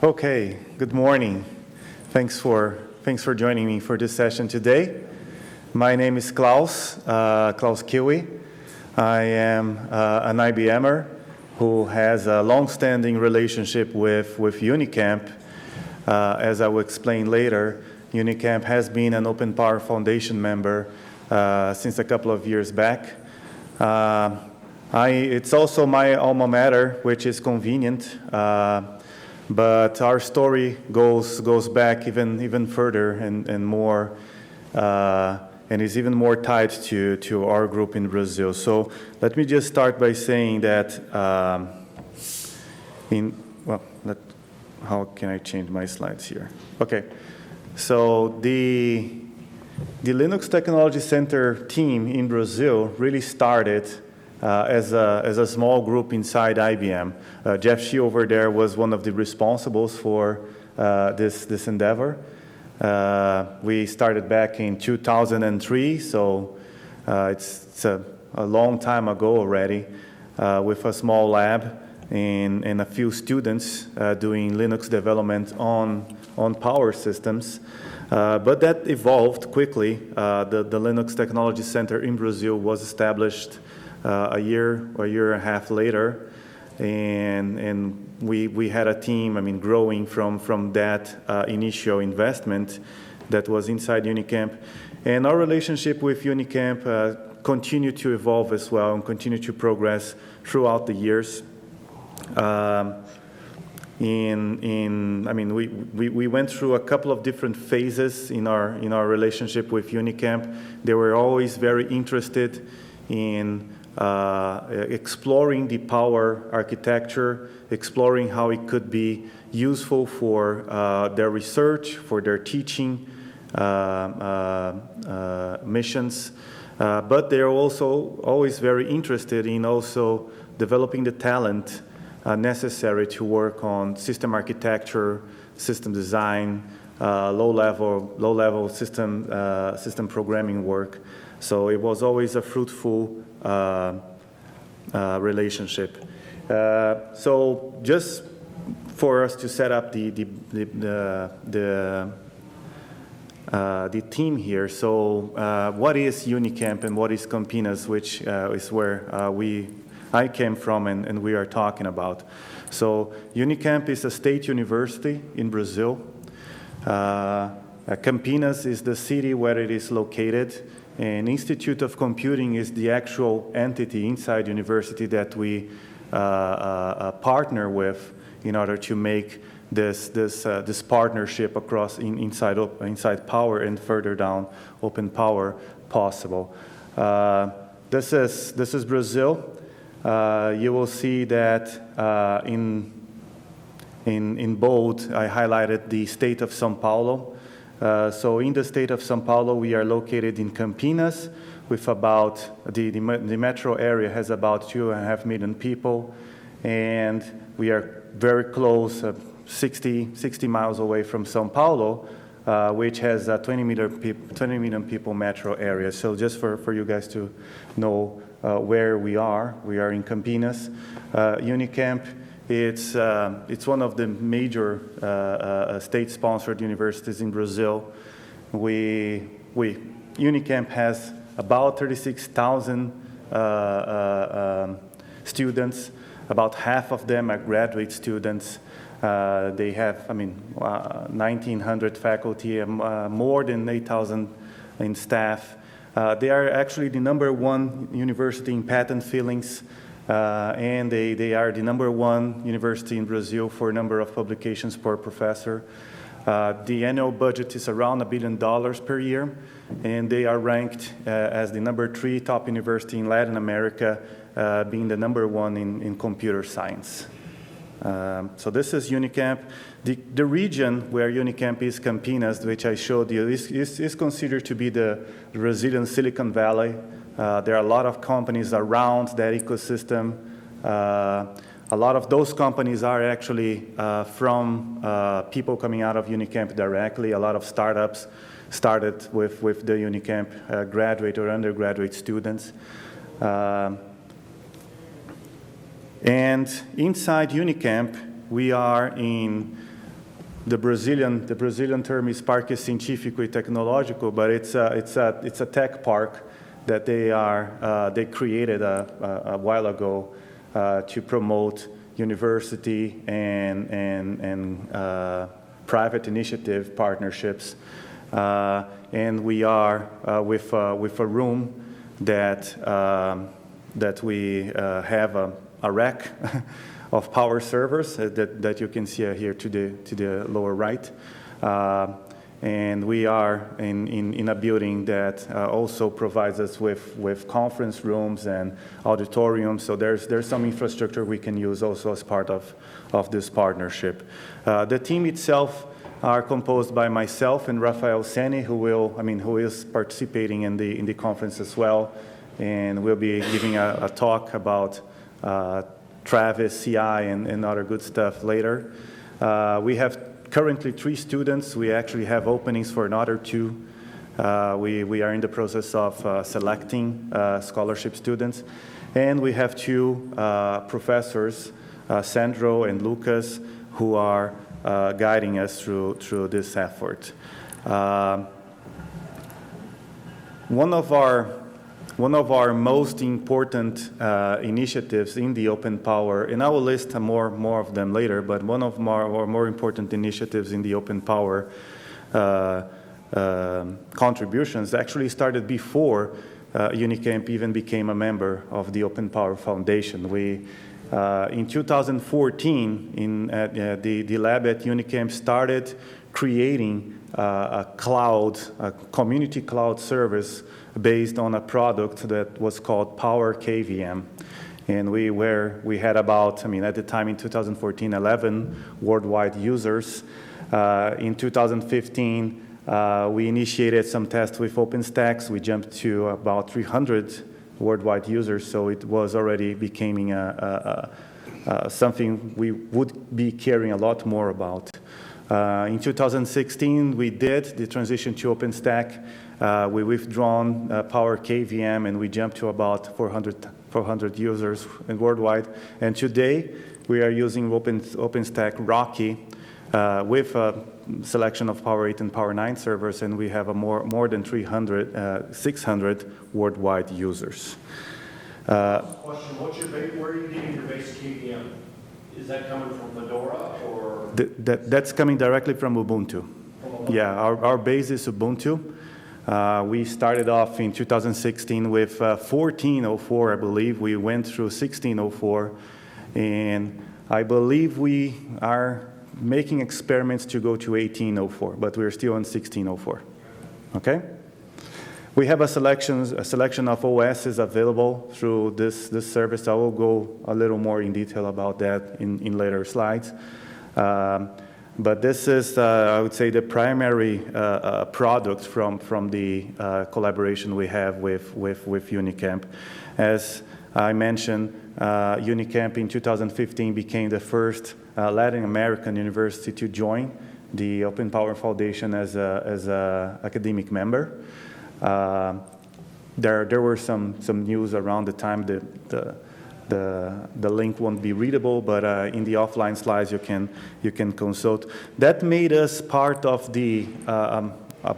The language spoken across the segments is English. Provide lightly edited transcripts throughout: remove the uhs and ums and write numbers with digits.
Okay, good morning. Thanks for joining me for this session today. My name is Klaus, Klaus Kiwi. I am an IBMer who has a long-standing relationship with Unicamp. As I will explain later, Unicamp has been an OpenPower Foundation member since a couple of years back. It's also my alma mater, which is convenient. But our story goes back even further and more, and is even more tied to our group in Brazil. So let me just start by saying that how can I change my slides here? Okay, so the Linux Technology Center team in Brazil really started as a small group inside IBM. Jeff Shee over there was one of the responsibles for this endeavor. We started back in 2003, so it's a long time ago already, with a small lab and a few students doing Linux development on power systems. But that evolved quickly. The Linux Technology Center in Brazil was established a year and a half later, and we had a team, growing from that initial investment that was inside Unicamp. And our relationship with Unicamp continued to evolve as well and continued to progress throughout the years. We went through a couple of different phases in our relationship with Unicamp. They were always very interested in exploring the power architecture, exploring how it could be useful for their research, for their teaching missions. But they're also always very interested in also developing the talent necessary to work on system architecture, system design, low-level system programming work. So it was always a fruitful relationship. So just for us to set up the team here. So what is Unicamp and what is Campinas, which is where I came from and we are talking about. So Unicamp is a state university in Brazil. Campinas is the city where it is located. And Institute of Computing is the actual entity inside university that we partner with in order to make this partnership across inside Power and further down OpenPower possible. This is Brazil. You will see that in bold I highlighted the state of São Paulo. So in the state of São Paulo, we are located in Campinas with about, the metro area has about 2.5 million people, and we are very close, 60 miles away from São Paulo, which has a 20 million people metro area. So just for you guys to know where we are in Campinas. Unicamp, it's one of the major state-sponsored universities in Brazil. Unicamp has about 36,000 students. About half of them are graduate students. They have, 1,900 faculty, more than 8,000 in staff. They are actually the #1 university in patent filings. And they are the #1 university in Brazil for number of publications per professor. The annual budget is around $1 billion per year, and they are ranked as the #3 top university in Latin America, being the #1 in computer science. So this is Unicamp. The region where Unicamp is, Campinas, which I showed you, is considered to be the Brazilian Silicon Valley. There are a lot of companies around that ecosystem. A lot of those companies are actually from people coming out of Unicamp directly. A lot of startups started with the Unicamp graduate or undergraduate students. And inside Unicamp, we are in the Brazilian term is Parque Científico e Tecnológico, but it's a tech park that they created a while ago to promote university and private initiative partnerships. And we are with a room that we have a rack of power servers that you can see here to the lower right. And we are in a building that also provides us with conference rooms and auditoriums. So there's some infrastructure we can use also as part of this partnership. The team itself are composed by myself and Rafael Seni, who is participating in the conference as well, and we'll be giving a talk about Travis, CI, and other good stuff later. We have currently 3 students. We actually have openings for another 2. We are in the process of selecting scholarship students. And we have 2 professors, Sandro and Lucas, who are guiding us through this effort. One of our most important initiatives in the OpenPower, and I will list more of them later, but one of our more important initiatives in the OpenPower contributions actually started before Unicamp even became a member of the OpenPower Foundation. In 2014, the lab at Unicamp started creating a community cloud service based on a product that was called Power KVM. And we had about, at the time in 2014, 11 worldwide users. In 2015, we initiated some tests with OpenStack. We jumped to about 300 worldwide users, so it was already becoming something we would be caring a lot more about. In 2016, we did the transition to OpenStack. We withdrawn Power KVM, and we jumped to about 400 users worldwide. And today, we are using OpenStack Rocky with a selection of Power 8 and Power 9 servers, and we have more than 600 worldwide users. Question: where are you getting your base KVM? Is that coming from Fedora or? That's coming directly from Ubuntu. Yeah, our base is Ubuntu. We started off in 2016 with 14.04, I believe. We went through 16.04, and I believe we are making experiments to go to 18.04, but we're still on 16.04. Okay? We have a selection of OSs available through this service. I will go a little more in detail about that in later slides. But this is, I would say, the primary product from the collaboration we have with Unicamp. As I mentioned, Unicamp in 2015 became the first Latin American university to join the OpenPower Foundation as a academic member. There were some news around the time the link won't be readable, but in the offline slides you can consult. That made us part of the a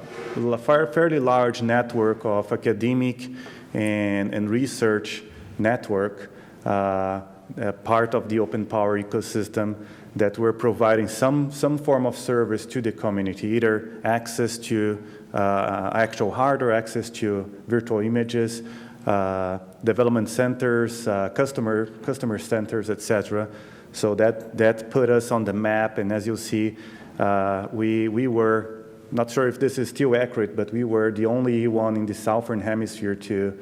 fairly large network of academic and research network, part of the OpenPower ecosystem, that we're providing some form of service to the community, either access to actual hardware, access to virtual images, development centers, customer centers, etc. So that put us on the map, and as you'll see, we were, not sure if this is still accurate, but we were the only one in the Southern Hemisphere to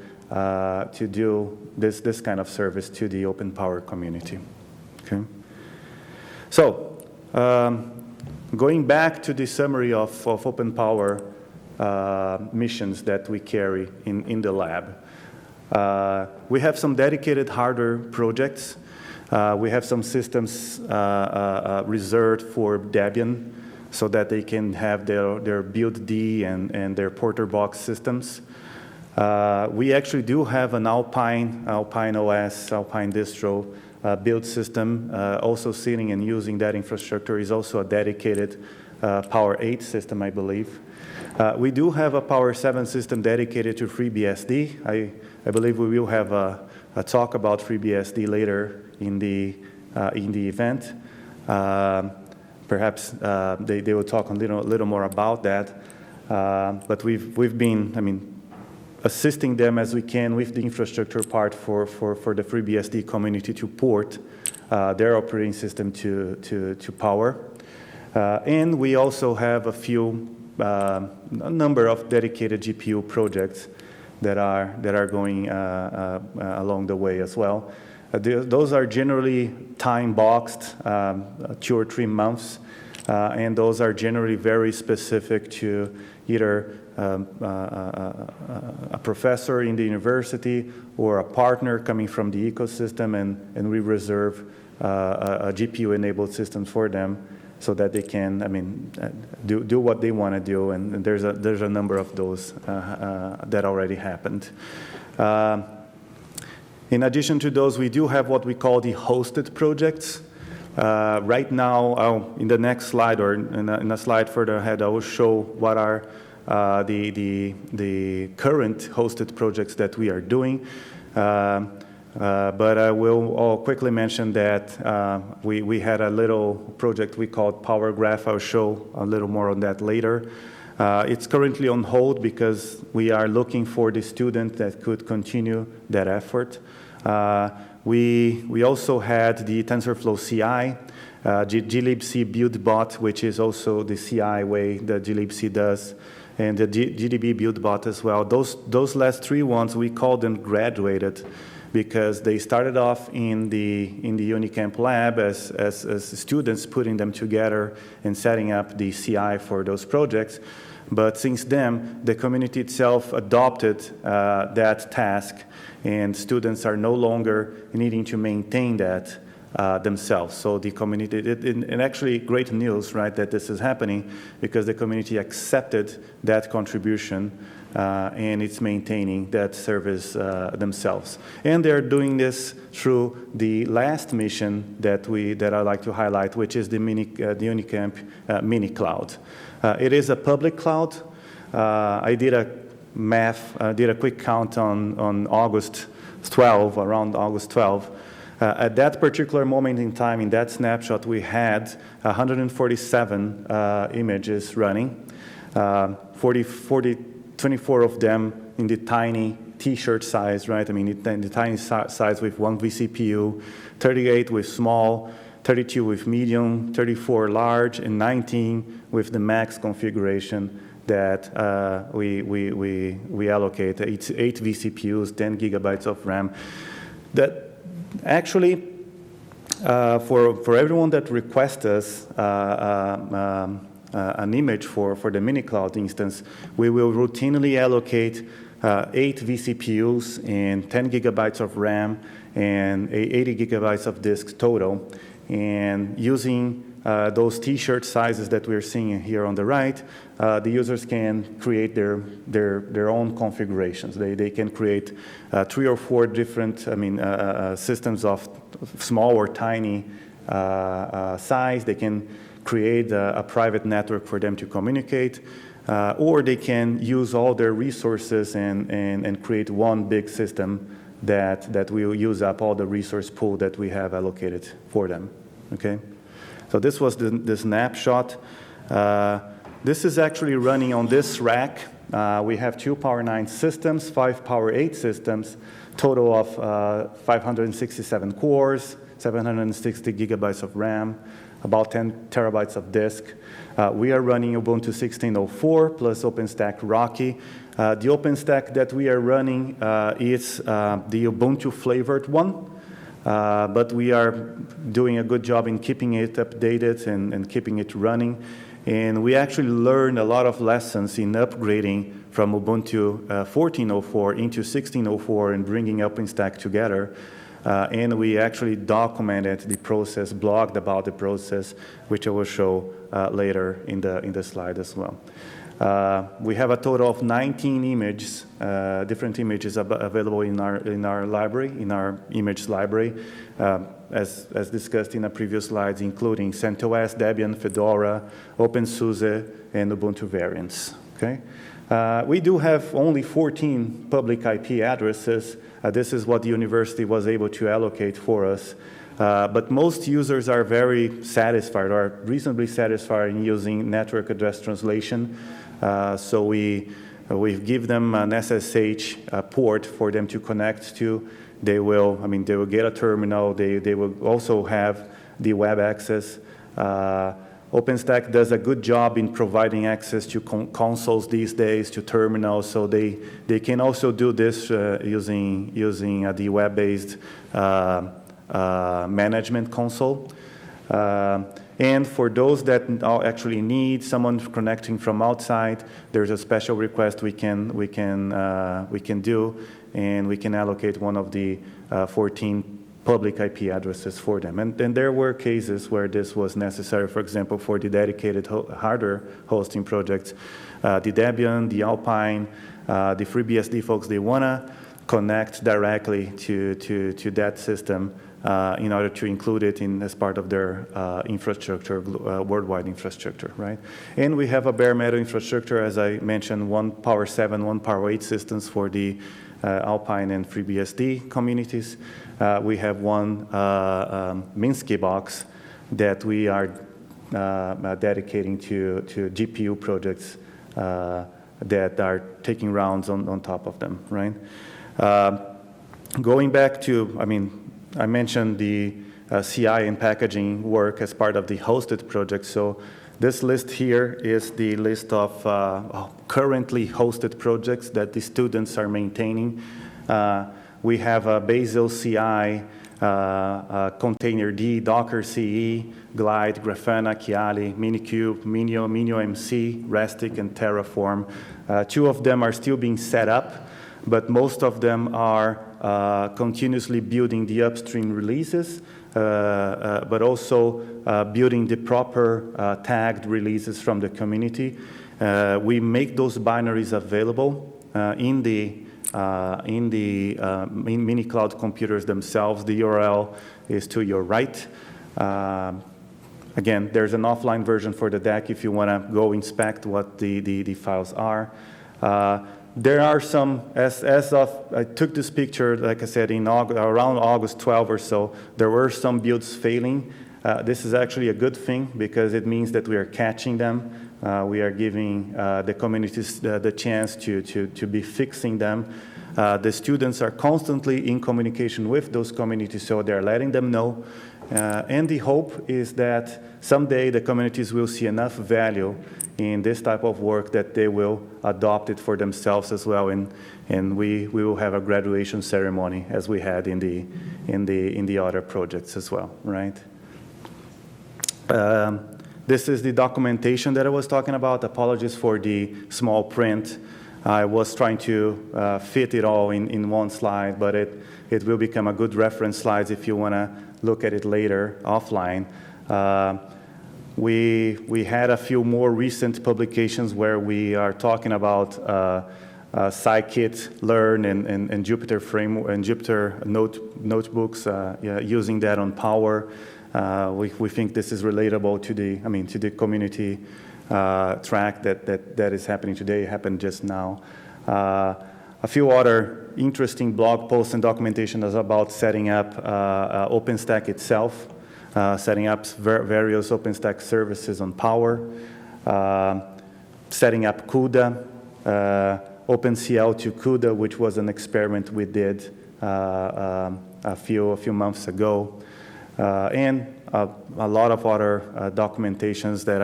do this kind of service to the OpenPower community. Okay. So, going back to the summary of OpenPower missions that we carry in the lab. We have some dedicated hardware projects. We have some systems reserved for Debian so that they can have their build D and their Porter box systems. We actually do have an Alpine OS, Alpine distro build system, also sitting and using that infrastructure, is also a dedicated Power 8 system, I believe. We do have a Power 7 system dedicated to FreeBSD. I believe we will have a talk about FreeBSD later in the event. Perhaps they will talk a little more about that. But we've been, assisting them as we can with the infrastructure part for the FreeBSD community to port their operating system to Power. And we also have a number of dedicated GPU projects that are going along the way as well. Those are generally time-boxed, 2 or 3 months, and those are generally very specific to either a professor in the university or a partner coming from the ecosystem, and we reserve a GPU-enabled system for them so that they can, do what they want to do, and there's a number of those that already happened. In addition to those, we do have what we call the hosted projects. Right now, in the next slide or in a slide further ahead, I will show what are the current hosted projects that we are doing. But I will quickly mention that we had a little project we called Power Graph. I'll show a little more on that later. It's currently on hold because we are looking for the student that could continue that effort. We also had the TensorFlow CI, glibc build bot, which is also the CI way that glibc does, and the GDB build bot as well. Those last 3 ones, we call them graduated because they started off in the Unicamp lab as students putting them together and setting up the CI for those projects. But since then, the community itself adopted that task, and students are no longer needing to maintain that themselves. So the community, and actually great news, right, that this is happening because the community accepted that contribution and it's maintaining that service themselves. And they're doing this through the last mission that I like to highlight, which is the Unicamp Minicloud. It is a public cloud. I did a quick count on August 12, around August 12. At that particular moment in time, in that snapshot, we had 147 images running, 24 of them in the tiny T-shirt size, right? In the tiny size with 1 vCPU, 38 with small, 32 with medium, 34 large, and 19 with the max configuration that we allocate. It's 8 vCPUs, 10 gigabytes of RAM. That actually, for everyone that requests us an image for the Minicloud instance, we will routinely allocate 8 vCPUs and 10 gigabytes of RAM and 80 gigabytes of disk total. And using those T-shirt sizes that we're seeing here on the right, the users can create their own configurations. They can create 3 or 4 different systems of small or tiny size. They can create a private network for them to communicate, or they can use all their resources and create one big system that will use up all the resource pool that we have allocated for them. Okay, so this was the snapshot. This is actually running on this rack. We have 2 Power 9 systems, 5 Power 8 systems, total of 567 cores, 760 gigabytes of RAM, about 10 terabytes of disk. We are running Ubuntu 16.04 plus OpenStack Rocky. The OpenStack that we are running is the Ubuntu flavored one. But we are doing a good job in keeping it updated and keeping it running. And we actually learned a lot of lessons in upgrading from Ubuntu 14.04 into 16.04 and bringing OpenStack together. And we actually documented the process, blogged about the process, which I will show later in the slide as well. We have a total of 19 images, different images available in our library, in our image library, as discussed in the previous slides, including CentOS, Debian, Fedora, OpenSUSE, and Ubuntu variants. Okay? We do have only 14 public IP addresses. This is what the university was able to allocate for us. But most users are very satisfied, or reasonably satisfied in using network address translation. So we give them an SSH port for them to connect to. They will get a terminal. They will also have the web access. OpenStack does a good job in providing access to consoles these days, to terminals, so they can also do this using the web-based management console. And for those that actually need someone connecting from outside, there's a special request we can do, and we can allocate one of the 14 public IP addresses for them. And there were cases where this was necessary, for example, for the dedicated hardware hosting projects. The Debian, the Alpine, the FreeBSD folks, they want to connect directly to that system in order to include it as part of their infrastructure, worldwide infrastructure, right? And we have a bare metal infrastructure, as I mentioned, one Power 7, one Power 8 systems for the Alpine and FreeBSD communities. We have one Minsky box that we are dedicating to GPU projects that are taking rounds on top of them, right? Going back to, I mentioned the CI and packaging work as part of the hosted project. So this list here is the list of currently hosted projects that the students are maintaining. We have a Bazel CI, Containerd, Docker CE, Glide, Grafana, Kiali, Minikube, Minio, MiniOMC, Restic, and Terraform. 2 of them are still being set up, but most of them are continuously building the upstream releases, but also building the proper tagged releases from the community. We make those binaries available in Minicloud computers themselves. The URL is to your right. Again, there's an offline version for the deck if you want to go inspect what the files are. There are some, as of, I took this picture, like I said, around August 12 or so, there were some builds failing. This is actually a good thing because it means that we are catching them. We are giving the communities the chance to be fixing them. The students are constantly in communication with those communities, so they're letting them know. And the hope is that someday the communities will see enough value in this type of work that they will adopt it for themselves as well, and we will have a graduation ceremony as we had in the other projects as well, right? This is the documentation that I was talking about. Apologies for the small print. I was trying to fit it all in one slide, but it will become a good reference slide if you want to look at it later offline. We had a few more recent publications where we are talking about Scikit Learn and Jupyter framework and Jupyter notebooks, using that on Power. We think this is relatable to the community track that is happening today. It happened just now. A few other interesting blog posts and documentation is about setting up OpenStack itself, setting up various OpenStack services on Power, setting up CUDA, OpenCL to CUDA, which was an experiment we did a few months ago, and a lot of other documentations that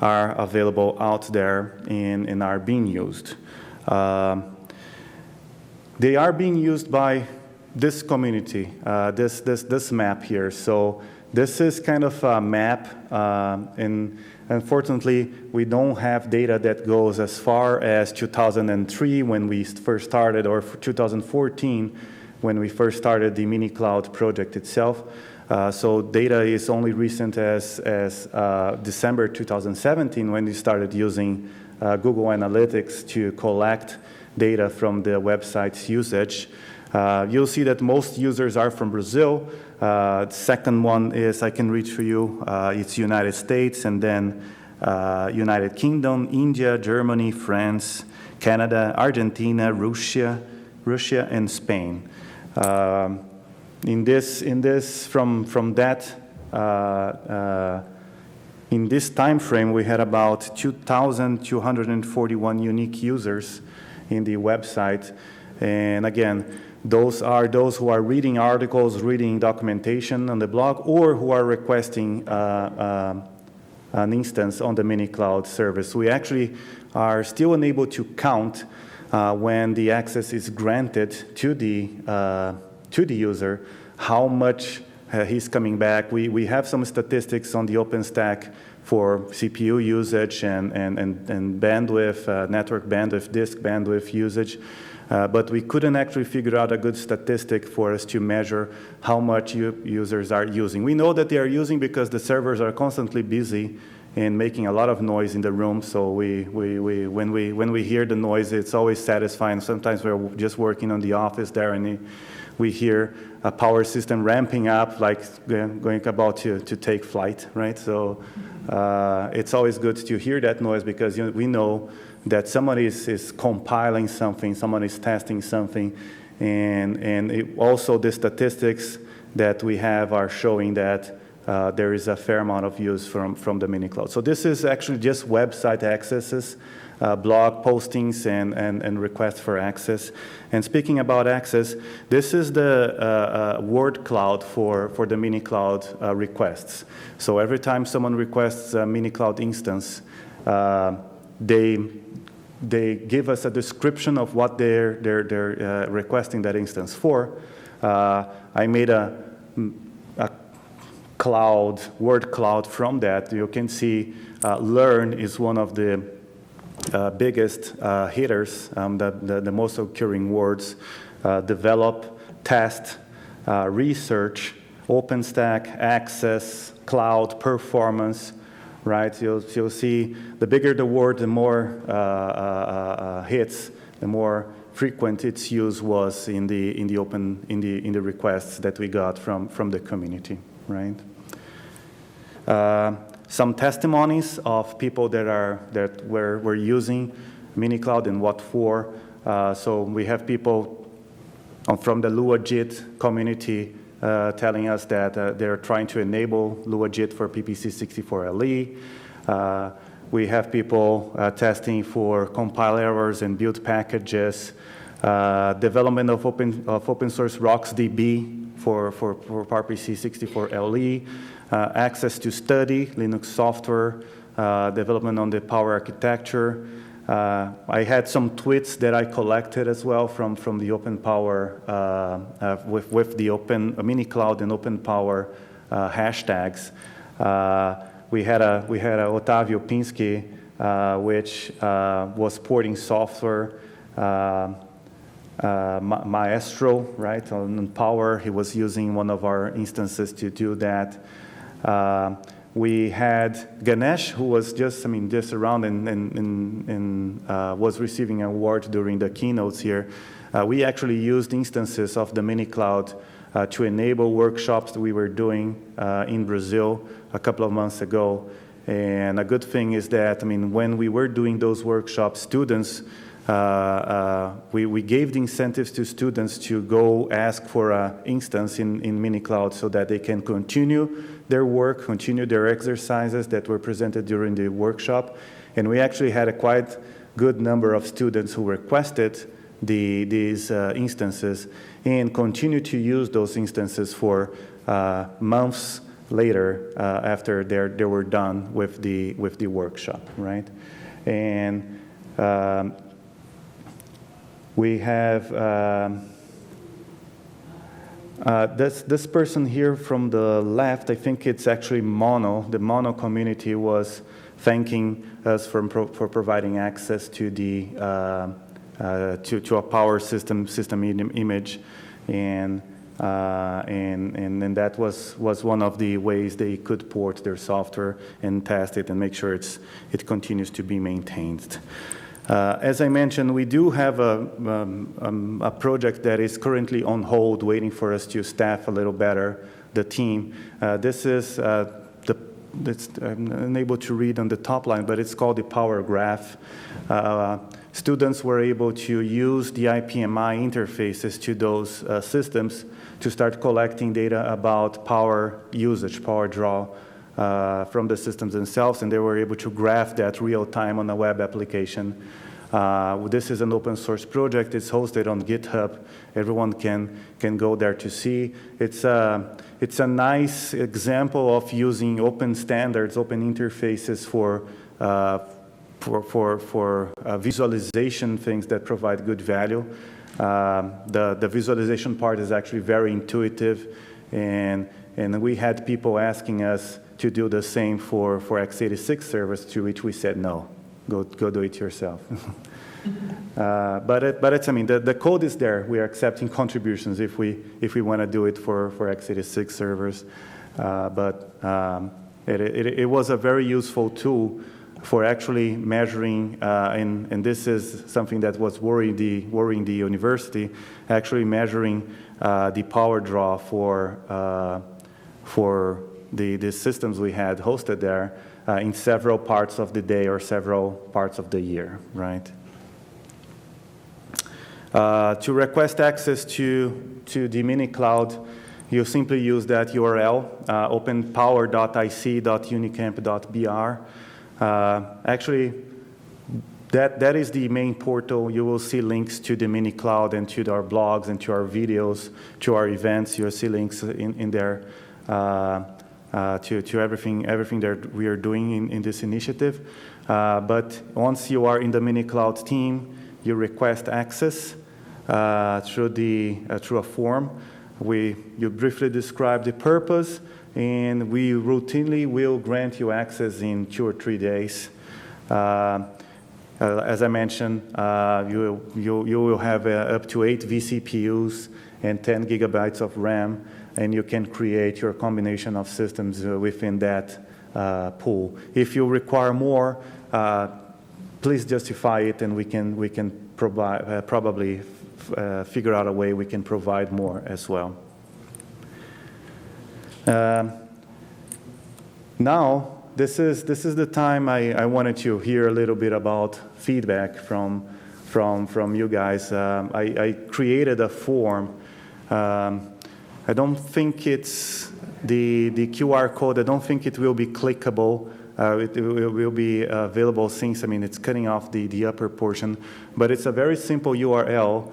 are available out there and are being used. They are being used by this community, this map here. So this is kind of a map, and unfortunately, we don't have data that goes as far as 2003 when we first started, or 2014 when we first started the Minicloud project itself. So data is only recent as December 2017 when we started using Google Analytics to collect data from the website's usage. You'll see that most users are from Brazil. Second one is, I can read for you, it's United States, and then United Kingdom, India, Germany, France, Canada, Argentina, Russia, and Spain. In this time frame, we had about 2,241 unique users in the website, and again, those are those who are reading articles, reading documentation on the blog, or who are requesting an instance on the Minicloud service. We actually are still unable to count when the access is granted to the user, how much he's coming back. We have some statistics on the OpenStack for CPU usage and bandwidth, network bandwidth, disk bandwidth usage. But we couldn't actually figure out a good statistic for us to measure how much users are using. We know that they are using because the servers are constantly busy and making a lot of noise in the room. So when we hear the noise, it's always satisfying. Sometimes we're just working on the office there, and we hear a power system ramping up, like going about to take flight, right? So it's always good to hear that noise because we know that somebody is compiling something, someone is testing something, and also the statistics that we have are showing that there is a fair amount of use from the Minicloud. So this is actually just website accesses, blog postings, and requests for access. And speaking about access, this is the word cloud for the Minicloud requests. So every time someone requests a Minicloud instance, they give us a description of what they're requesting that instance for. I made a cloud, word cloud from that. You can see learn is one of the biggest hitters, the most occurring words. Develop, test, research, OpenStack, access, cloud, performance. Right, you'll see the bigger the word, the more hits, the more frequent its use was in the requests that we got from the community. Right. Some testimonies of people that were using Minicloud and what for. So we have people from the LuaJIT community telling us that they're trying to enable LuaJIT for PPC64LE. We have people testing for compile errors and build packages, development of open source RocksDB for PowerPC64LE, access to study Linux software, development on the Power architecture. I had some tweets that I collected as well from the OpenPower with the Minicloud and OpenPower hashtags. We had a Otávio Pinsky, which was porting software, Maestro, right, on Power. He was using one of our instances to do that. We had Ganesh, who was just around and was receiving an award during the keynotes here. We actually used instances of the Minicloud to enable workshops that we were doing in Brazil a couple of months ago. And a good thing is that, when we were doing those workshops, students, we gave the incentives to students to go ask for an instance in Minicloud so that they can continue their work, continue their exercises that were presented during the workshop. And we actually had a quite good number of students who requested these instances and continue to use those instances for months later after they were done with the workshop, right? And we have this person here from the left. I think it's actually Mono. The Mono community was thanking us for providing access to to a power system image, and And that was one of the ways they could port their software and test it and make sure it continues to be maintained. As I mentioned, we do have a project that is currently on hold, waiting for us to staff a little better the team. This is I'm unable to read on the top line, but it's called the Power Graph. Students were able to use the IPMI interfaces to those systems to start collecting data about power usage, power draw from the systems themselves, and they were able to graph that real time on a web application. This is an open source project. It's hosted on GitHub. Everyone can go there to see. It's a nice example of using open standards, open interfaces for visualization things that provide good value. The visualization part is actually very intuitive, and we had people asking us to do the same for x86 servers, to which we said no. Go do it yourself. But it's, I mean, the code is there. We are accepting contributions if we want to do it for x86 servers. It was a very useful tool for actually measuring, and this is something that was worrying the university, actually measuring the power draw for the systems we had hosted there in several parts of the day or several parts of the year, right? To request access to the Minicloud, you simply use that URL, openpower.ic.unicamp.br. Actually, that is the main portal. You will see links to the Minicloud and to our blogs and to our videos, to our events. You'll see links in there to everything that we are doing in this initiative. But once you are in the Minicloud team, you request access through a form. You briefly describe the purpose, and we routinely will grant you access in 2 or 3 days. As I mentioned, you will have up to 8 vCPUs and 10 gigabytes of RAM, and you can create your combination of systems within that pool. If you require more, please justify it, and we can probably figure out a way we can provide more as well. Now, this is the time I wanted to hear a little bit about feedback from you guys. I created a form. I don't think it's the QR code. I don't think it will be clickable. It will be available since, I mean, it's cutting off the upper portion. But it's a very simple URL,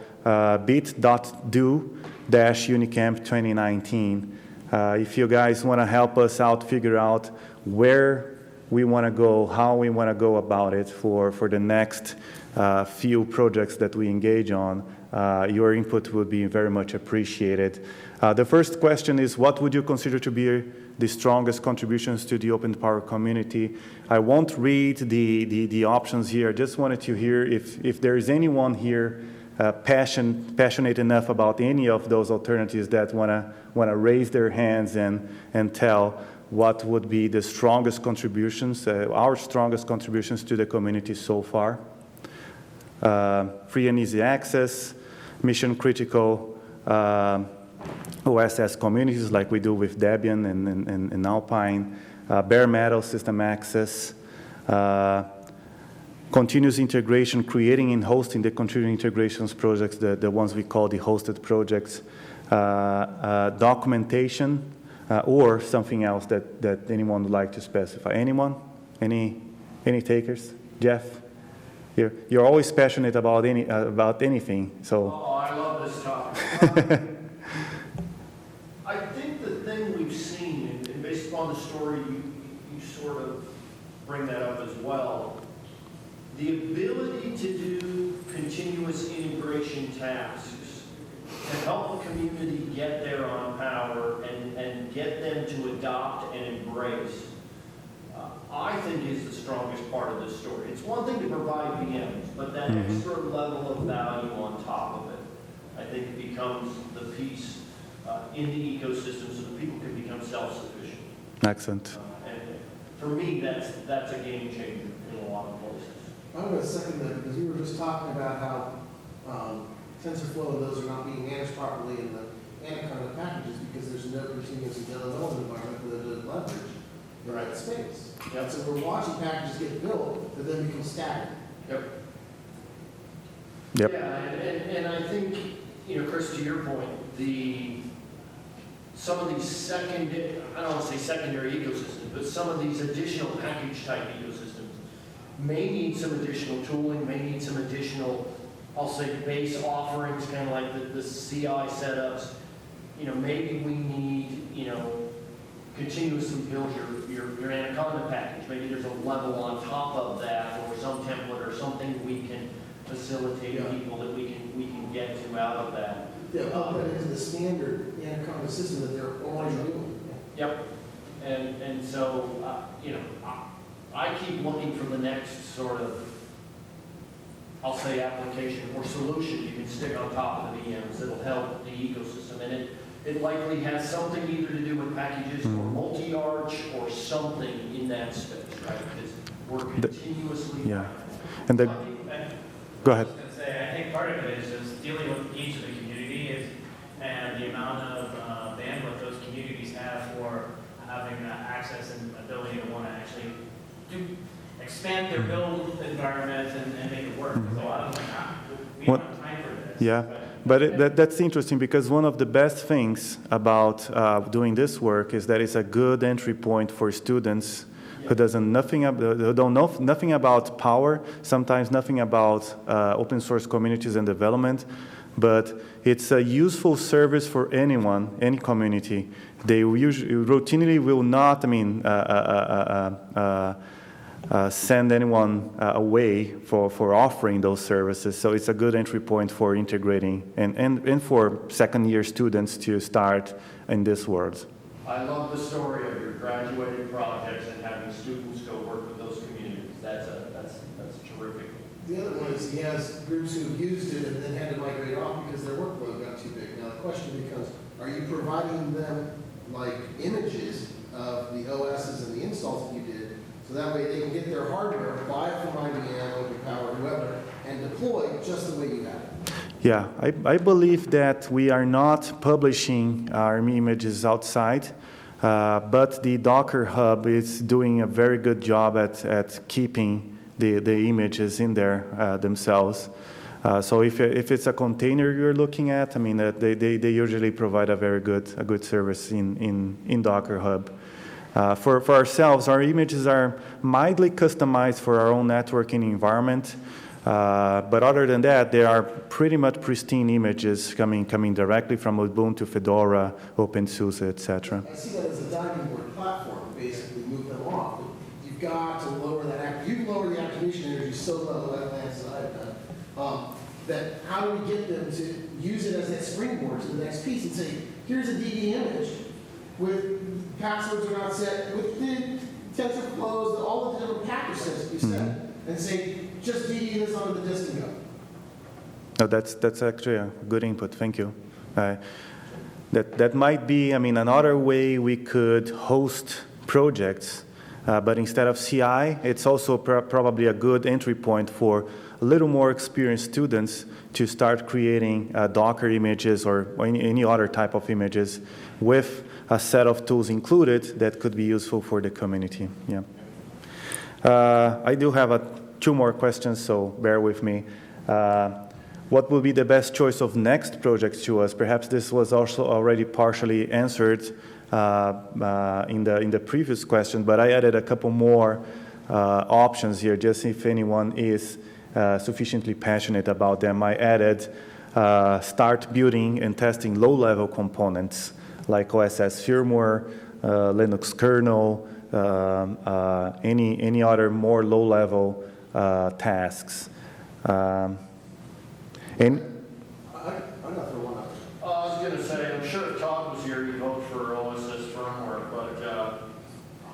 bit.do-unicamp 2019. If you guys want to help us out, figure out where we want to go, how we want to go about it for the next few projects that we engage on, your input would be very much appreciated. The first question is, what would you consider to be the strongest contributions to the OpenPower community? I won't read the options here. I just wanted to hear if there is anyone here passionate enough about any of those alternatives that want to raise their hands and tell what would be the strongest contributions, our strongest contributions to the community so far. Free and easy access, mission critical OSS communities like we do with Debian and Alpine, bare metal system access, continuous integration, creating and hosting the continuous integrations projects, the ones we call the hosted projects, documentation, or something else that anyone would like to specify. Anyone? Any takers? Jeff? You're always passionate about anything, so. Oh, I love this topic. I think the thing we've seen, and based upon the story, you sort of bring that up as well, the ability to do continuous integration tasks to help the community get there on power and get them to adopt and embrace, I think is the strongest part of this story. It's one thing to provide VMs, but that extra level of value on top of it, I think it becomes the piece in the ecosystem so that people can become self-sufficient. Excellent. And for me, that's a game changer in a lot of places. I'm going to second that because we were just talking about how TensorFlow and those are not being managed properly in the Anaconda packages because there's no continuous and development environment for them to leverage in that space. Yep. So we're watching packages get built that then become static. Yep. Yep. Yeah, and I think, Chris, to your point, some of these I don't want to say secondary ecosystems, but some of these additional package type ecosystems may need some additional tooling, may need some additional, I'll say, base offerings, kind of like the CI setups. Maybe we need, continuously build your Anaconda package. Maybe there's a level on top of that, or some template, or something we can facilitate people that we can get to out of that. Yeah, put that into the standard Anaconda system that they're already doing. Yep. And so, I keep looking for the next sort of, I'll say, application or solution you can stick on top of the VMs that'll help the ecosystem. And it likely has something either to do with packages or multi-arch or something in that space, right? Because we're continuously. Yeah. And go ahead. I was going to say, I think part of it is just dealing with each of the communities and the amount of bandwidth those communities have for having access and ability to want to actually expand their build environment and make it work. Because a lot of them are not. We don't have time for this. Yeah. But that's interesting because one of the best things about doing this work is that it's a good entry point for students who who don't know nothing about power, sometimes nothing about open source communities and development, but it's a useful service for anyone, any community. They usually routinely will not, send anyone away for offering those services. So it's a good entry point for integrating and for second-year students to start in this world. I love the story of your graduated projects and having students go work with those communities. That's terrific. The other one is he has groups who used it and then had to migrate off because their workload got too big. Now the question becomes, are you providing them like images of the OSs and the installs that you did, so that way they can get their hardware, buy it from IBM, OpenPower, whoever, and deploy just the way you have it? Yeah, I believe that we are not publishing our images outside, but the Docker Hub is doing a very good job at keeping the images in there themselves. So if it's a container you're looking at, they usually provide a very good service in Docker Hub. For ourselves, our images are mildly customized for our own networking environment. But other than that, they are pretty much pristine images coming directly from Ubuntu, Fedora, OpenSUSE, etc. I see that as a diving board platform, basically move them off. You've got to lower that. You lower the activation energy so low on the left-hand side that how do we get them to use it as that springboard to the next piece and say, here's a DD image with passwords are not set, with the TensorFlows, all the different package sets you set, and say, just DD this onto the disk and go. No, that's actually a good input. Thank you. That might be, another way we could host projects, but instead of CI, it's also probably a good entry point for a little more experienced students to start creating Docker images or any other type of images with a set of tools included that could be useful for the community. Yeah. I do have two more questions, so bear with me. What will be the best choice of next projects to us? Perhaps this was also already partially answered in the previous question, but I added a couple more options here, just if anyone is sufficiently passionate about them. I added start building and testing low-level components like OSS firmware, Linux kernel, any other more low-level tasks. I'm going to throw one out. I was going to say, I'm sure if Todd was here, he'd vote for OSS firmware, but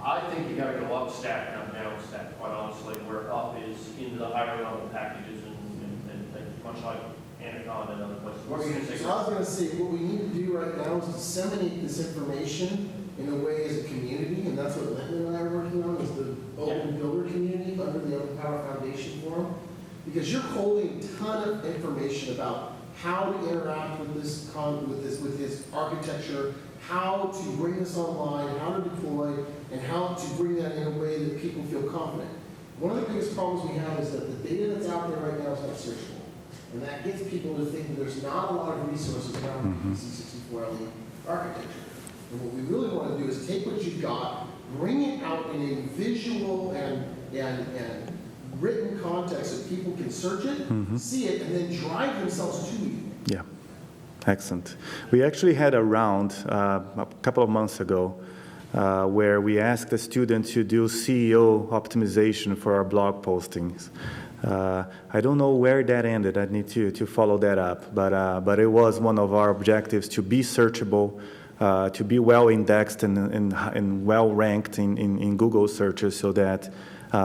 I think you got to go up stack, not down stack, quite honestly, where up is into the higher level packages and much like Anaconda and other places. What were you gonna say? So I was gonna say, what we need to do right now is disseminate this information in a way as a community, and that's what Linton and I are working on, is the Open Builder community under the OpenPower Foundation Forum. Because you're holding a ton of information about how to interact with with this architecture, how to bring this online, how to deploy, and how to bring that in a way that people feel confident. One of the biggest problems we have is that the data that's out there right now is not searchable. And that gets people to think that there's not a lot of resources around PC64LE architecture. And what we really want to do is take what you've got, bring it out in a visual and written context so people can search it, see it, and then drive themselves to you. Yeah, excellent. We actually had a round a couple of months ago where we asked the students to do CEO optimization for our blog postings. I don't know where that ended. I need to follow that up. But it was one of our objectives to be searchable, to be well indexed and well ranked in Google searches, so that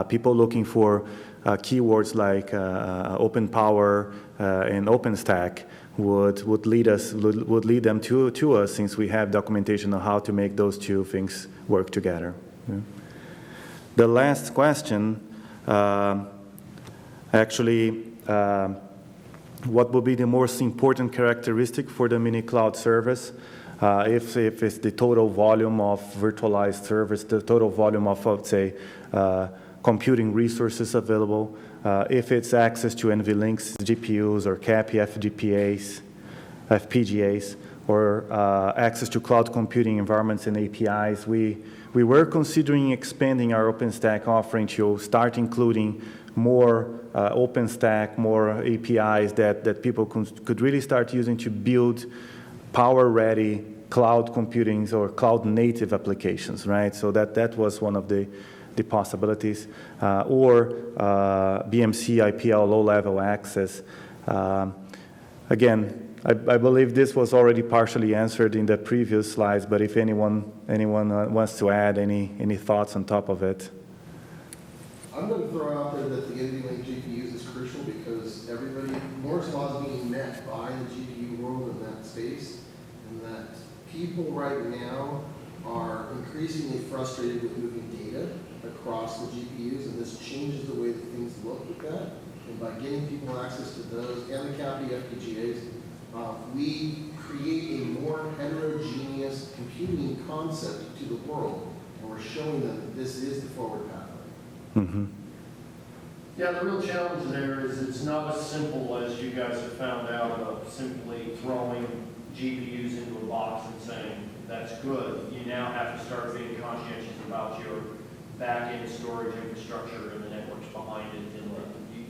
people looking for keywords like OpenPower and OpenStack would lead them to us, since we have documentation on how to make those two things work together. Yeah. The last question, what would be the most important characteristic for the Minicloud service? If it's the total volume of virtualized servers, the total volume of, let's say, computing resources available, if it's access to NVLinks GPUs or CAPI FPGAs, or access to cloud computing environments and APIs. We were considering expanding our OpenStack offering to start including more OpenStack, more APIs that people could really start using to build power-ready cloud computing or cloud-native applications, right? So that was one of the possibilities, or BMC IPL low-level access. Again, I believe this was already partially answered in the previous slides, but if anyone wants to add any thoughts on top of it. I'm going to throw out there that the NVLink GPUs is crucial, because Moore's law is being met by the GPU world in that space, and that people right now are increasingly frustrated with moving data across the GPUs, and this changes the way that things look with that. And by getting people access to those and the CAPI FPGAs, we create a more heterogeneous computing concept to the world, and we're showing them that this is the forward pathway. Mm-hmm. Yeah, the real challenge there is it's not as simple as you guys have found out of simply throwing GPUs into a box and saying, that's good. You now have to start being conscientious about your back-end storage infrastructure and the networks behind it. And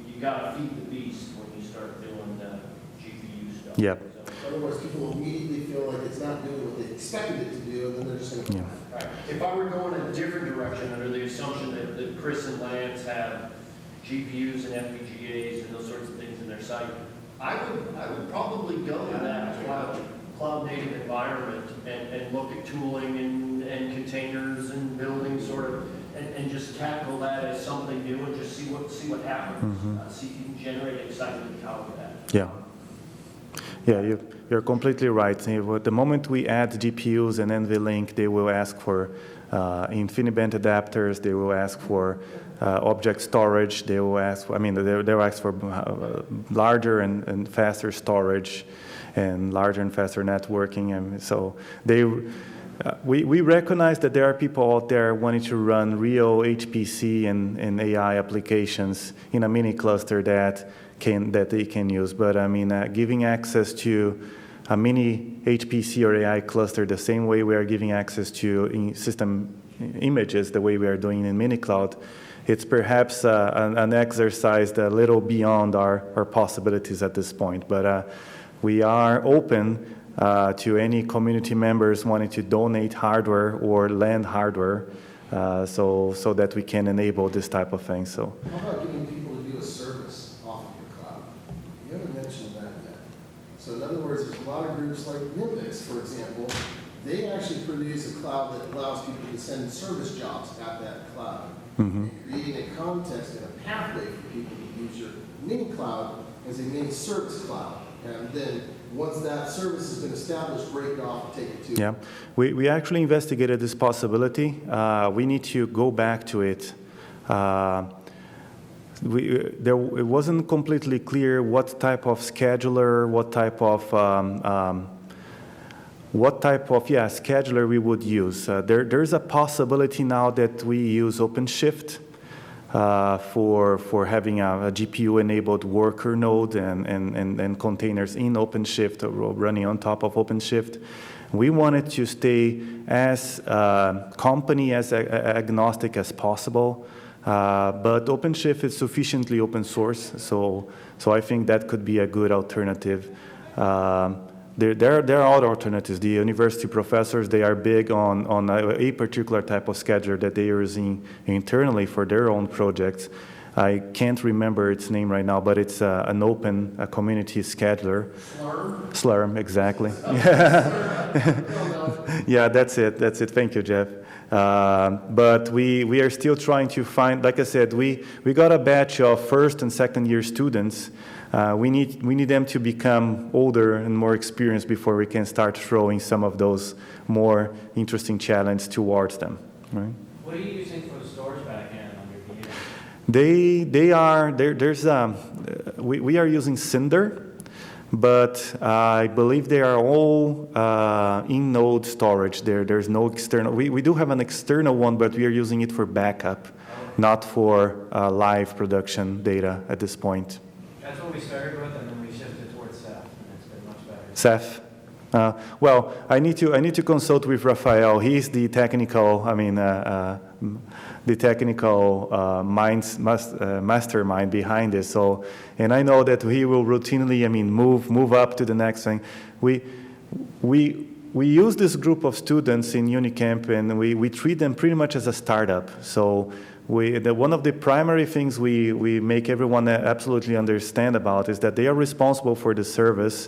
you got to feed the beast when you start doing the GPU stuff. Yep. Otherwise, people will immediately feel like it's not doing what they expected it to do, and then they're just going to Right. If I were going in a different direction under the assumption that Chris and Lance have GPUs and FPGAs and those sorts of things in their site, I would probably go to that cloud native environment and look at tooling and containers and building sort of, and just tackle that as something new and just see what happens. See if you can generate excitement out of that. Yeah. Yeah, you're completely right. The moment we add GPUs and NVLink, they will ask for InfiniBand adapters. They will ask for object storage. They will ask for, they'll ask for larger and faster storage and larger and faster networking. And so we recognize that there are people out there wanting to run real HPC and AI applications in a mini cluster that they can use. But giving access to a mini HPC or AI cluster the same way we are giving access to system images, the way we are doing in Minicloud, it's perhaps an exercise a little beyond our possibilities at this point. But we are open to any community members wanting to donate hardware or lend hardware so that we can enable this type of thing. So. How about getting people to do a service off of your cloud? You haven't mentioned that yet. So in other words, there's a lot of groups like Nimbus, for example. They actually produce a cloud that allows people to send service jobs at that cloud. And creating a context and a pathway for people to use your mini cloud as a mini service cloud. And then, once that service has been established, break it off and take it to. Yeah, we actually investigated this possibility. We need to go back to it. It wasn't completely clear what type of scheduler, what type of scheduler we would use. There's a possibility now that we use OpenShift for having a GPU-enabled worker node and containers in OpenShift running on top of OpenShift. We wanted to stay as company as agnostic as possible, but OpenShift is sufficiently open source, so I think that could be a good alternative. There are other alternatives. The university professors, they are big on a particular type of scheduler that they are using internally for their own projects. I can't remember its name right now, but it's an open community scheduler. Slurm, exactly. Yeah, that's it. Thank you, Jeff. But we are still trying to find, like I said, we got a batch of first and second year students. We need them to become older and more experienced before we can start throwing some of those more interesting challenges towards them. Right? What are you using for the storage backend on your computer? We are using Cinder, but I believe they are all in-node storage. There's no external. We do have an external one, but we are using it for backup, not for live production data at this point. That's what we started with, and then we shifted towards Ceph, and it's been much better. Ceph. Well, I need to consult with Raphael. He's the technical. Mastermind behind this. So, and I know that he will routinely, move up to the next thing. We use this group of students in Unicamp, and we treat them pretty much as a startup. So. One of the primary things we make everyone absolutely understand about is that they are responsible for the service,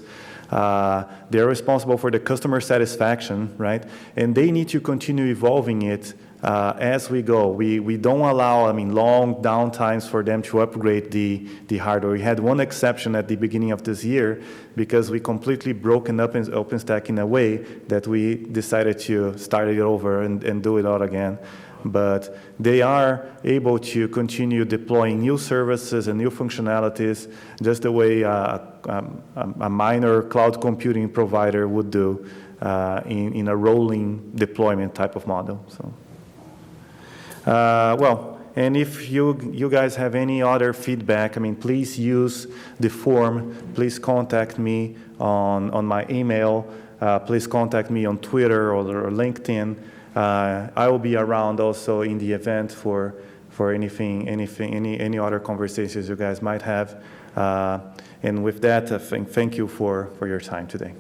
they are responsible for the customer satisfaction, right? And they need to continue evolving it as we go. We don't allow, long downtimes for them to upgrade the hardware. We had one exception at the beginning of this year because we completely broken up in OpenStack in a way that we decided to start it over and do it all again. But they are able to continue deploying new services and new functionalities just the way a minor cloud computing provider would do in a rolling deployment type of model. So, and if you guys have any other feedback, please use the form. Please contact me on my email. Please contact me on Twitter or LinkedIn. I will be around also in the event for any other conversations you guys might have. And with that, thank you for your time today.